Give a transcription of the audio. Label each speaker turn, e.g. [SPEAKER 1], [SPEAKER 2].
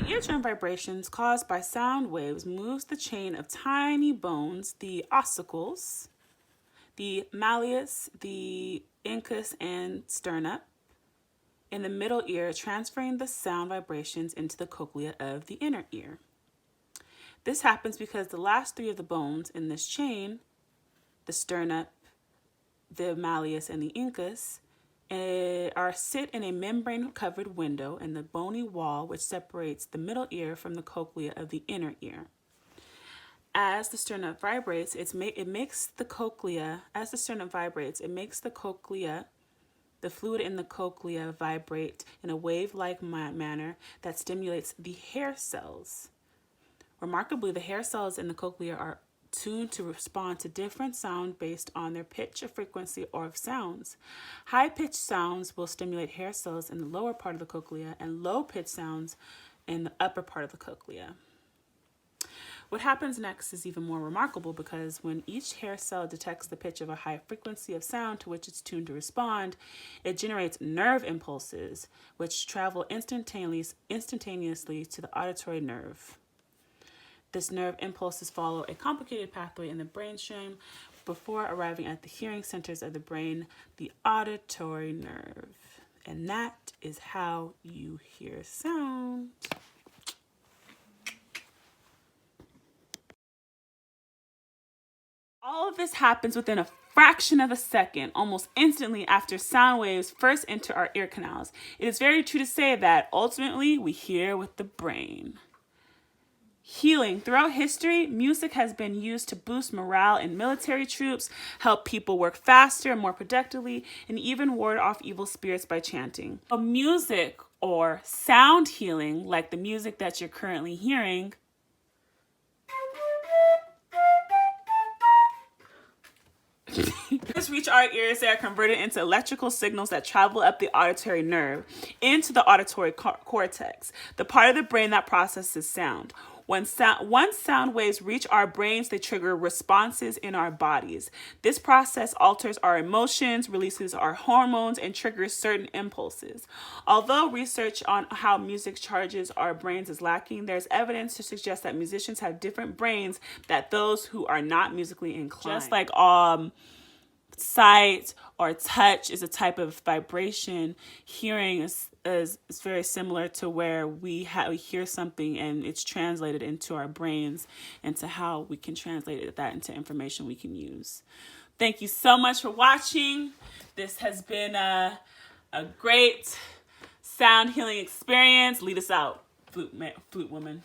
[SPEAKER 1] The eardrum vibrations caused by sound waves moves the chain of tiny bones, the ossicles, the malleus, the incus, and sternum, in the middle ear, transferring the sound vibrations into the cochlea of the inner ear. This happens because the last three of the bones in this chain, the sternum, the malleus, and the incus, sit in a membrane-covered window in the bony wall which separates the middle ear from the cochlea of the inner ear. As the sternum vibrates, it makes the cochlea, the fluid in the cochlea, vibrate in a wave-like manner that stimulates the hair cells. Remarkably, the hair cells in the cochlea are tuned to respond to different sound based on their pitch or frequency of sounds. High-pitched sounds will stimulate hair cells in the lower part of the cochlea, and low-pitched sounds in the upper part of the cochlea. What happens next is even more remarkable because when each hair cell detects the pitch of a high frequency of sound to which it's tuned to respond, it generates nerve impulses which travel instantaneously to the auditory nerve. This nerve impulses follow a complicated pathway in the brainstem before arriving at the hearing centers of the brain, the auditory nerve. And that is how you hear sound. All of this happens within a fraction of a second, almost instantly after sound waves first enter our ear canals. It is very true to say that ultimately we hear with the brain. Healing. Throughout history, music has been used to boost morale in military troops, help people work faster and more productively, and even ward off evil spirits by chanting. Music or sound healing, like the music that you're currently hearing, reach our ears. They are converted into electrical signals that travel up the auditory nerve into the auditory cortex, the part of the brain that processes sound. Once sound waves reach our brains, they trigger responses in our bodies. This process alters our emotions, releases our hormones, and triggers certain impulses. Although research on how music charges our brains is lacking, there's evidence to suggest that musicians have different brains than those who are not musically inclined. Just like sight or touch is a type of vibration, hearing is very similar to where we hear something and it's translated into our brains and to how we can translate that into information we can use. Thank you so much for watching. This has been a great sound healing experience. Lead us out, flute woman.